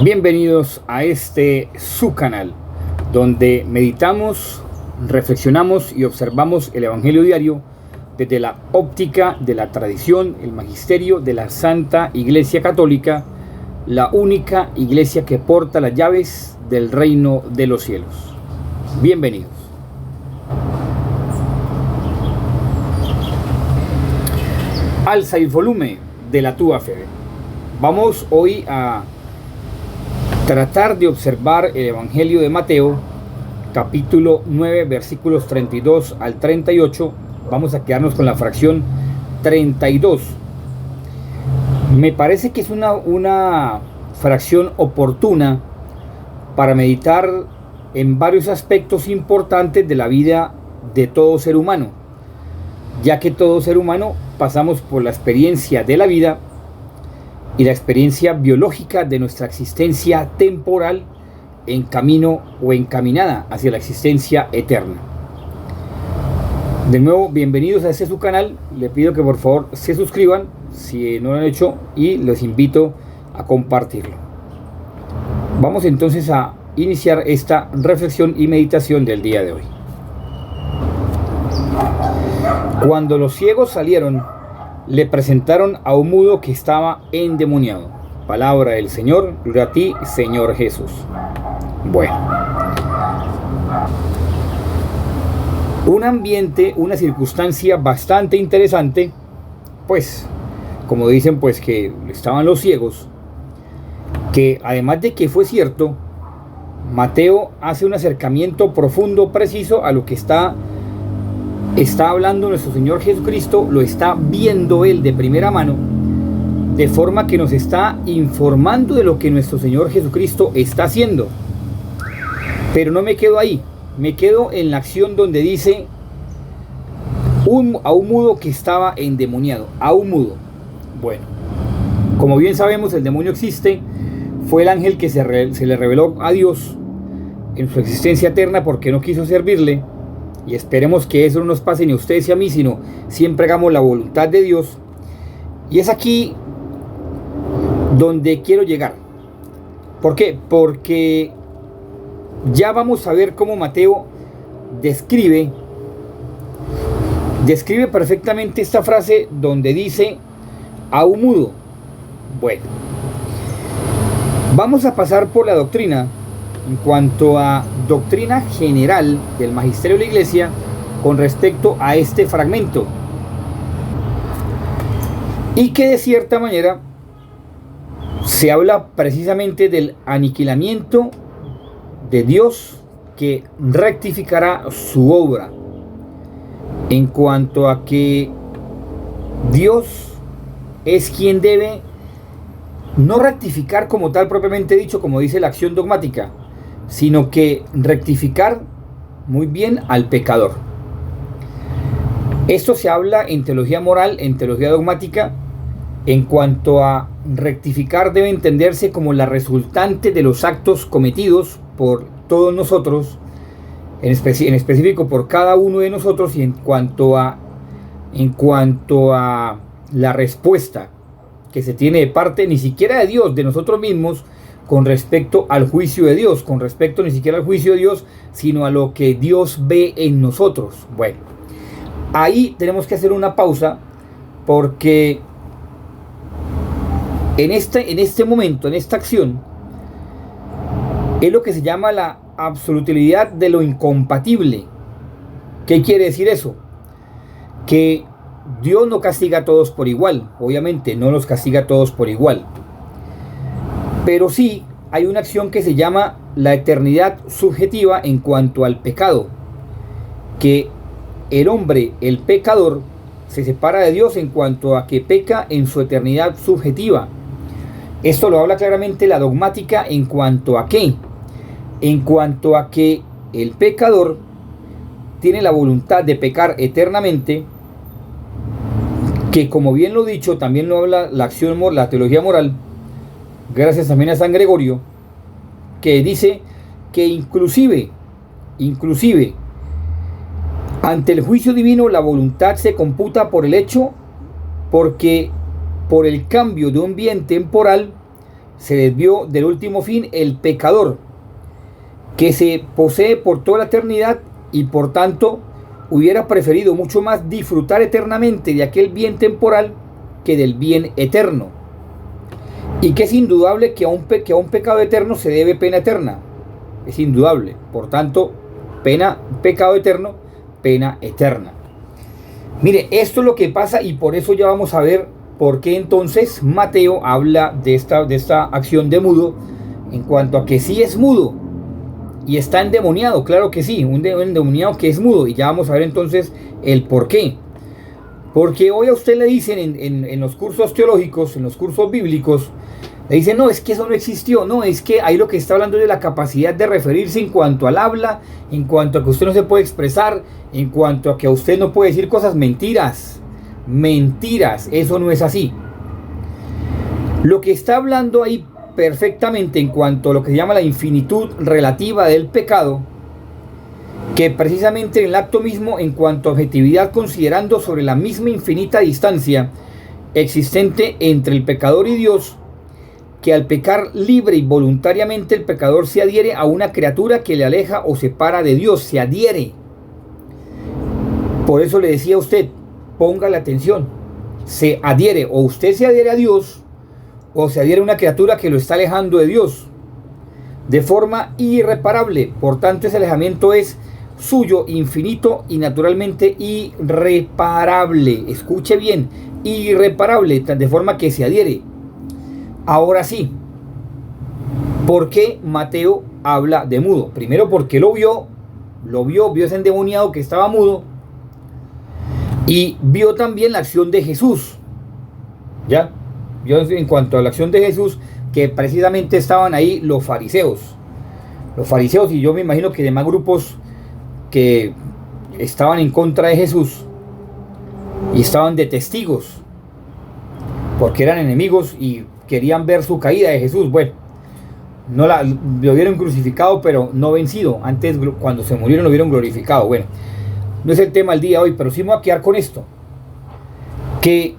Bienvenidos a su canal, donde meditamos, reflexionamos y observamos el Evangelio diario desde la óptica de la tradición, el magisterio de la Santa Iglesia Católica, la única iglesia que porta las llaves del reino de los cielos. Bienvenidos. Alza el volumen de la tua fe. Vamos hoy a tratar de observar el Evangelio de Mateo, capítulo 9, versículos 32 al 38. Vamos a quedarnos con la fracción 32. Me parece que es una fracción oportuna para meditar en varios aspectos importantes de la vida de todo ser humano, ya que todo ser humano pasamos por la experiencia de la vida y la experiencia biológica de nuestra existencia temporal en camino o encaminada hacia la existencia eterna. De nuevo, bienvenidos a su canal. Les pido que por favor se suscriban si no lo han hecho y los invito a compartirlo. Vamos entonces a iniciar esta reflexión y meditación del día de hoy. Cuando los ciegos salieron, le presentaron a un mudo que estaba endemoniado. Palabra del Señor, gloria a ti, Señor Jesús. Bueno, un ambiente, una circunstancia bastante interesante, pues, como dicen, pues que estaban los ciegos, que además de que fue cierto, Mateo hace un acercamiento profundo, preciso a lo que está hablando nuestro Señor Jesucristo, lo está viendo él de primera mano, de forma que nos está informando de lo que nuestro Señor Jesucristo está haciendo. Pero no me quedo ahí, me quedo en la acción donde dice a un mudo que estaba endemoniado, a un mudo. Bueno, como bien sabemos, el demonio existe, fue el ángel que se le reveló a Dios en su existencia eterna porque no quiso servirle. Y esperemos que eso no nos pase ni a ustedes ni a mí, sino siempre hagamos la voluntad de Dios. Y es aquí donde quiero llegar. ¿Por qué? Porque ya vamos a ver cómo Mateo describe perfectamente esta frase donde dice a un mudo. Bueno, vamos a pasar por la doctrina. En cuanto a doctrina general del magisterio de la Iglesia con respecto a este fragmento, y que de cierta manera se habla precisamente del aniquilamiento de Dios que rectificará su obra, en cuanto a que Dios es quien debe no rectificar como tal propiamente dicho, como dice la acción dogmática, sino que rectificar muy bien al pecador. Esto se habla en teología moral, en teología dogmática. En cuanto a rectificar, debe entenderse como la resultante de los actos cometidos por todos nosotros, en específico por cada uno de nosotros, y en cuanto a la respuesta que se tiene de parte ni siquiera de Dios, de nosotros mismos, con respecto al juicio de Dios, con respecto ni siquiera al juicio de Dios, sino a lo que Dios ve en nosotros. Bueno, ahí tenemos que hacer una pausa, porque en este momento, en esta acción, es lo que se llama la absolutividad de lo incompatible. ¿Qué quiere decir eso? Que Dios no castiga a todos por igual, obviamente no los castiga a todos por igual. Pero sí hay una acción que se llama la eternidad subjetiva en cuanto al pecado, que el hombre, el pecador, se separa de Dios en cuanto a que peca en su eternidad subjetiva. Esto lo habla claramente la dogmática. ¿En cuanto a qué? En cuanto a que el pecador tiene la voluntad de pecar eternamente, que como bien lo he dicho, también lo habla la teología moral, gracias también a San Gregorio, que dice que inclusive ante el juicio divino la voluntad se computa por el hecho, porque por el cambio de un bien temporal se desvió del último fin, el pecador, que se posee por toda la eternidad y por tanto hubiera preferido mucho más disfrutar eternamente de aquel bien temporal que del bien eterno. Y que es indudable que a un pecado eterno se debe pena eterna. Es indudable. Por tanto, pecado eterno, pena eterna. Mire, esto es lo que pasa y por eso ya vamos a ver por qué entonces Mateo habla de esta acción de mudo, en cuanto a que sí es mudo y está endemoniado. Claro que sí, un endemoniado que es mudo, y ya vamos a ver entonces el por qué. Porque hoy a usted le dicen en los cursos teológicos, en los cursos bíblicos, le dicen, no, es que eso no existió. No, es que ahí lo que está hablando es de la capacidad de referirse en cuanto al habla, en cuanto a que usted no se puede expresar, en cuanto a que usted no puede decir cosas. Mentiras, mentiras, eso no es así. Lo que está hablando ahí perfectamente en cuanto a lo que se llama la infinitud relativa del pecado, que precisamente en el acto mismo, en cuanto a objetividad, considerando sobre la misma infinita distancia existente entre el pecador y Dios, que al pecar libre y voluntariamente el pecador se adhiere a una criatura que le aleja o separa de Dios, se adhiere. Por eso le decía a usted, póngale atención, se adhiere, o usted se adhiere a Dios, o se adhiere a una criatura que lo está alejando de Dios, de forma irreparable. Por tanto, ese alejamiento es suyo, infinito y naturalmente irreparable. Escuche bien, irreparable, de forma que se adhiere. Ahora sí, ¿por qué Mateo habla de mudo? Primero porque vio ese endemoniado que estaba mudo, y vio también la acción de Jesús. ¿Ya? Vio en cuanto a la acción de Jesús, que precisamente estaban ahí los fariseos, y yo me imagino que demás grupos que estaban en contra de Jesús y estaban de testigos, porque eran enemigos y querían ver su caída de Jesús. Bueno, lo vieron crucificado, pero no vencido. Antes, cuando se murieron, lo vieron glorificado. Bueno, no es el tema del día de hoy, pero sí me voy a quedar con esto, que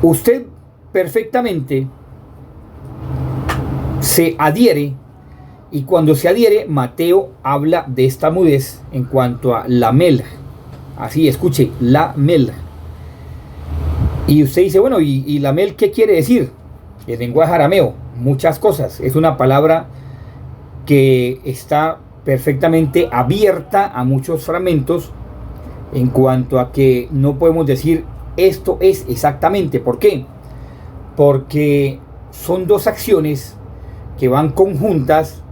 usted perfectamente se adhiere, y cuando se adhiere, Mateo habla de esta mudez en cuanto a la melj. Así, escuche, la melj. Y usted dice, bueno, ¿y la melj qué quiere decir? El lenguaje arameo, muchas cosas. Es una palabra que está perfectamente abierta a muchos fragmentos, en cuanto a que no podemos decir esto es exactamente. ¿Por qué? Porque son dos acciones que van conjuntas,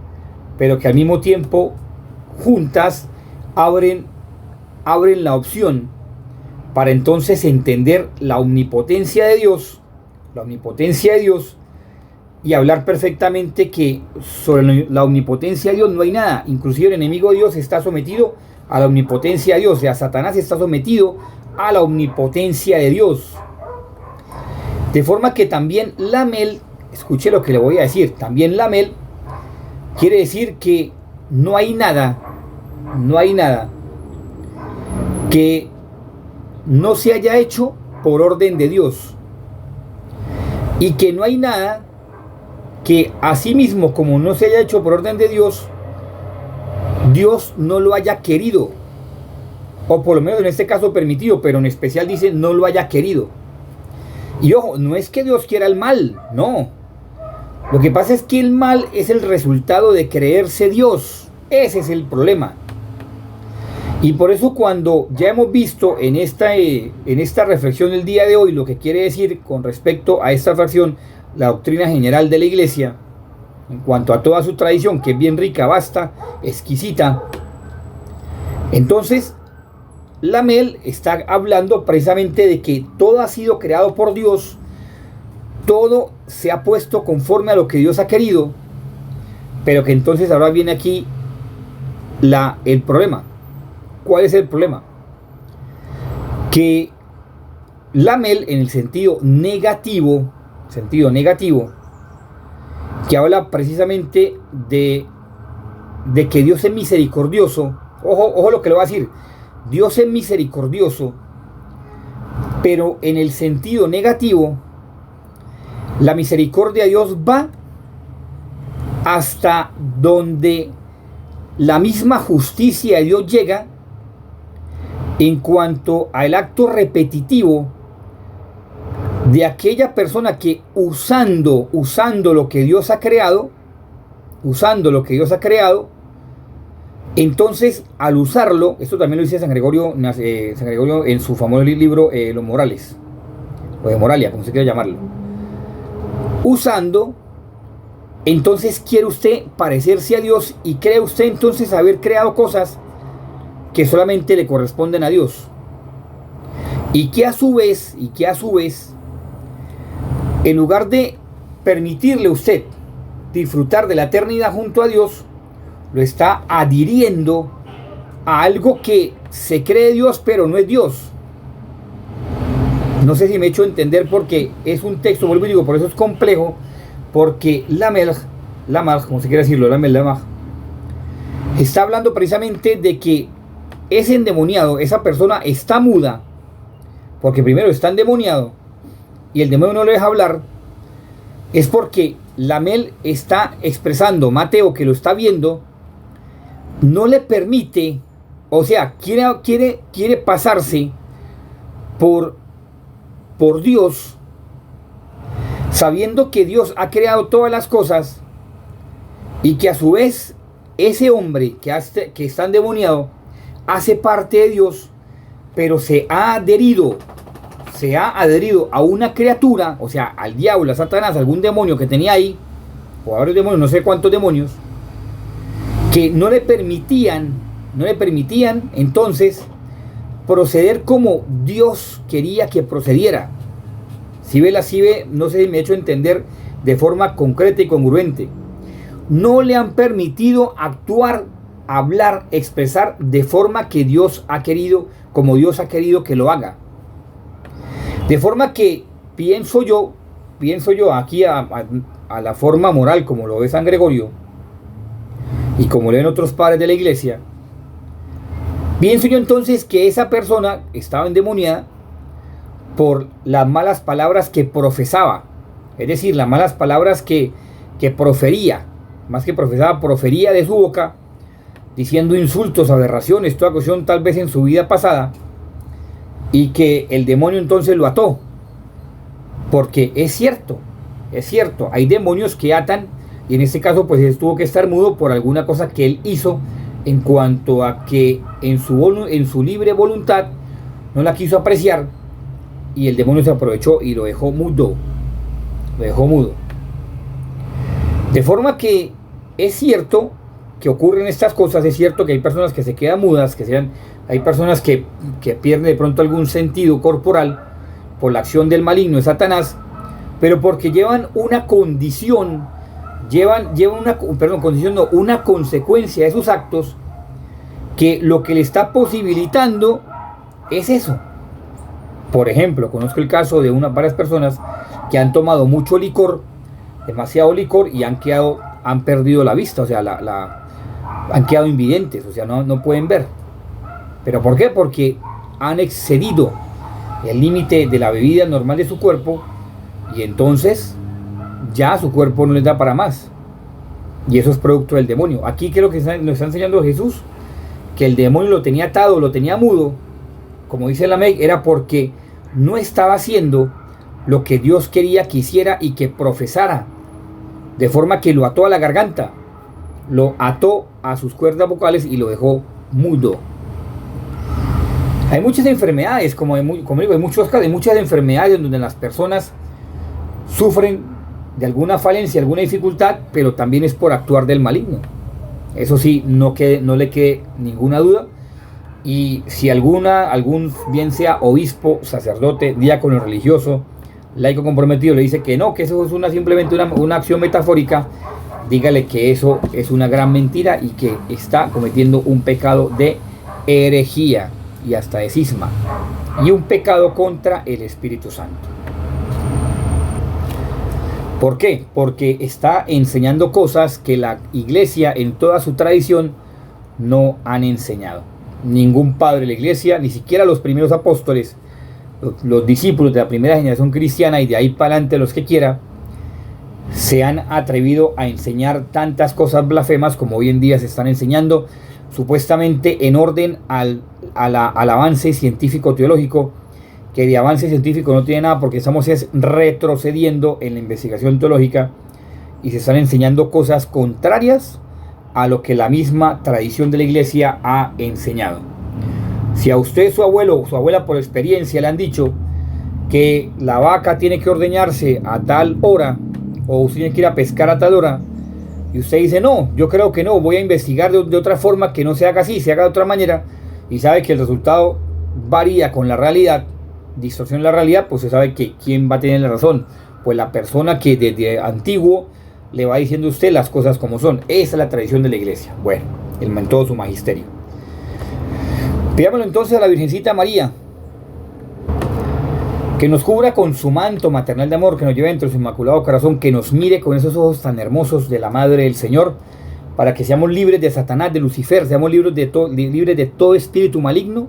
pero que al mismo tiempo juntas abren la opción para entonces entender la omnipotencia de Dios, y hablar perfectamente que sobre la omnipotencia de Dios no hay nada. Inclusive el enemigo de Dios está sometido a la omnipotencia de Dios. O sea, Satanás está sometido a la omnipotencia de Dios. De forma que también Lamel, escuche lo que le voy a decir, también Lamel quiere decir que no hay nada que no se haya hecho por orden de Dios, y que no hay nada que asimismo, como no se haya hecho por orden de Dios, Dios no lo haya querido, o por lo menos en este caso permitido, pero en especial dice no lo haya querido. Y ojo, no es que Dios quiera el mal, no. Lo que pasa es que el mal es el resultado de creerse Dios. Ese es el problema. Y por eso, cuando ya hemos visto en esta reflexión del día de hoy lo que quiere decir con respecto a esta fracción la doctrina general de la Iglesia, en cuanto a toda su tradición, que es bien rica, vasta, exquisita, entonces Lamel está hablando precisamente de que todo ha sido creado por Dios, todo se ha puesto conforme a lo que Dios ha querido, pero que entonces ahora viene aquí el problema. ¿Cuál es el problema? Que Lamel, en el sentido negativo, que habla precisamente de que Dios es misericordioso. Ojo lo que le voy a decir. Dios es misericordioso, pero en el sentido negativo La misericordia de Dios va hasta donde la misma justicia de Dios llega en cuanto al acto repetitivo de aquella persona que usando lo que Dios ha creado, entonces al usarlo, esto también lo dice San Gregorio en su famoso libro Los Morales, o de Moralia, como se quiera llamarlo, usando, entonces quiere usted parecerse a Dios y cree usted entonces haber creado cosas que solamente le corresponden a Dios, y que a su vez, en lugar de permitirle a usted disfrutar de la eternidad junto a Dios, lo está adhiriendo a algo que se cree Dios pero no es Dios. No sé si me he hecho entender, porque es un texto, vuelvo y digo, por eso es complejo, porque Lamech, como se quiere decirlo, Lamech, está hablando precisamente de que ese endemoniado, esa persona está muda, porque primero está endemoniado y el demonio no le deja hablar, es porque Lamech está expresando, Mateo, que lo está viendo, no le permite, o sea, quiere pasarse por Dios, sabiendo que Dios ha creado todas las cosas y que a su vez ese hombre que está endemoniado hace parte de Dios, pero se ha adherido a una criatura, o sea, al diablo, a Satanás, a algún demonio que tenía ahí, o a varios demonios, no sé cuántos demonios, que no le permitían entonces proceder como Dios quería que procediera. Si ve, no sé si me he hecho entender de forma concreta y congruente. No le han permitido actuar, hablar, expresar de forma que Dios ha querido, como Dios ha querido que lo haga. De forma que pienso yo aquí a la forma moral, como lo ve San Gregorio y como lo ven otros padres de la iglesia, pienso yo entonces que esa persona estaba endemoniada por las malas palabras que profesaba, es decir, las malas palabras que profería, más que profesaba, profería de su boca, diciendo insultos, aberraciones, toda cuestión tal vez en su vida pasada, y que el demonio entonces lo ató, porque es cierto, hay demonios que atan, y en este caso pues él tuvo que estar mudo por alguna cosa que él hizo, en cuanto a que en su libre voluntad no la quiso apreciar, y el demonio se aprovechó y lo dejó mudo. De forma que es cierto que ocurren estas cosas, es cierto que hay personas que se quedan mudas, hay personas que pierden de pronto algún sentido corporal por la acción del maligno de Satanás, pero porque llevan una condición, una consecuencia de sus actos, que lo que le está posibilitando es eso. Por ejemplo, conozco el caso de varias personas que han tomado mucho licor, demasiado licor, y han perdido la vista, o sea, han quedado invidentes, o sea, no pueden ver. ¿Pero por qué? Porque han excedido el límite de la bebida normal de su cuerpo, y entonces ya su cuerpo no les da para más. Y eso es producto del demonio. Aquí, ¿qué es lo que nos está enseñando Jesús? Que el demonio lo tenía atado, lo tenía mudo, como dice Lamech, era porque no estaba haciendo lo que Dios quería que hiciera y que profesara, de forma que lo ató a la garganta, lo ató a sus cuerdas vocales y lo dejó mudo. Hay muchas enfermedades, como digo, hay muchas enfermedades donde las personas sufren de alguna falencia, alguna dificultad, pero también es por actuar del maligno. Eso sí, no le quede ninguna duda. Y si algún bien sea obispo, sacerdote, diácono religioso, laico comprometido, le dice que no, que eso es simplemente una acción metafórica, dígale que eso es una gran mentira y que está cometiendo un pecado de herejía y hasta de cisma, y un pecado contra el Espíritu Santo. ¿Por qué? Porque está enseñando cosas que la iglesia en toda su tradición no han enseñado. Ningún padre de la iglesia, ni siquiera los primeros apóstoles, los discípulos de la primera generación cristiana y de ahí para adelante los que quiera, se han atrevido a enseñar tantas cosas blasfemas como hoy en día se están enseñando, supuestamente en orden al avance científico-teológico, que de avance científico no tiene nada, porque estamos retrocediendo en la investigación teológica y se están enseñando cosas contrarias a lo que la misma tradición de la iglesia ha enseñado. Si a usted, su abuelo o su abuela por experiencia le han dicho que la vaca tiene que ordeñarse a tal hora, o usted tiene que ir a pescar a tal hora, y usted dice, no, yo creo que no, voy a investigar de otra forma, que no se haga así, se haga de otra manera, y sabe que el resultado varía con la realidad, distorsiona la realidad, pues se sabe que quién va a tener la razón. Pues la persona que desde antiguo le va diciendo a usted las cosas como son. Esa es la tradición de la iglesia. Bueno, en todo su magisterio. Pidámoslo entonces a la Virgencita María, que nos cubra con su manto maternal de amor, que nos lleve dentro de su inmaculado corazón, que nos mire con esos ojos tan hermosos de la Madre del Señor, para que seamos libres de Satanás, de Lucifer, seamos libres de todo espíritu maligno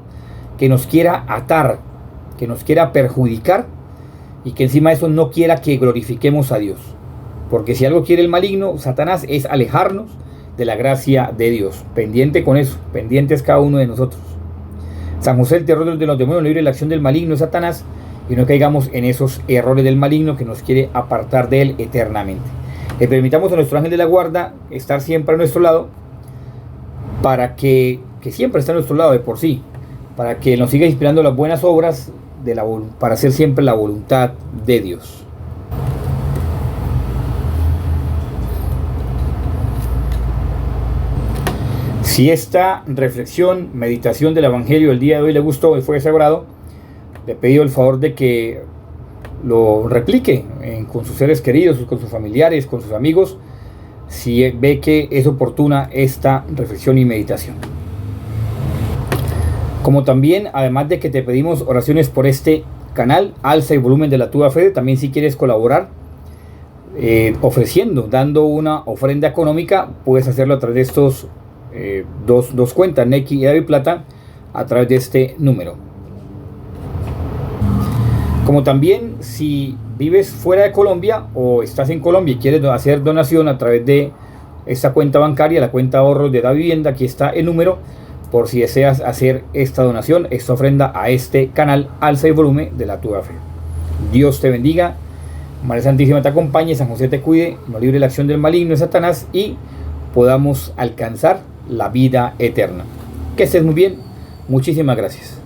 que nos quiera atar, que nos quiera perjudicar, y que encima de eso no quiera que glorifiquemos a Dios. Porque si algo quiere el maligno, Satanás, es alejarnos de la gracia de Dios. Pendiente con eso, pendientes cada uno de nosotros. San José, el terror de los demonios, libre de la acción del maligno, Satanás, y no caigamos en esos errores del maligno que nos quiere apartar de él eternamente. Le permitamos a nuestro ángel de la guarda estar siempre a nuestro lado, para que siempre esté a nuestro lado de por sí, para que nos siga inspirando las buenas obras para hacer siempre la voluntad de Dios. Si esta reflexión, meditación del Evangelio del día de hoy le gustó y fue de su agrado, le pido el favor de que lo replique con sus seres queridos, con sus familiares, con sus amigos, si ve que es oportuna esta reflexión y meditación. Como también, además de que te pedimos oraciones por este canal, alza el volumen de la tuya fe, también si quieres colaborar, ofreciendo, dando una ofrenda económica, puedes hacerlo a través de estos dos cuentas, Nequi y David Plata, a través de este número. Como también, si vives fuera de Colombia o estás en Colombia y quieres hacer donación a través de esta cuenta bancaria, la cuenta de ahorros de la vivienda, aquí está el número, por si deseas hacer esta donación, esta ofrenda a este canal, alza el volumen de la tuya fe. Dios te bendiga, María Santísima te acompañe, San José te cuide, nos libre la acción del maligno de Satanás y podamos alcanzar la vida eterna. Que estés muy bien, muchísimas gracias.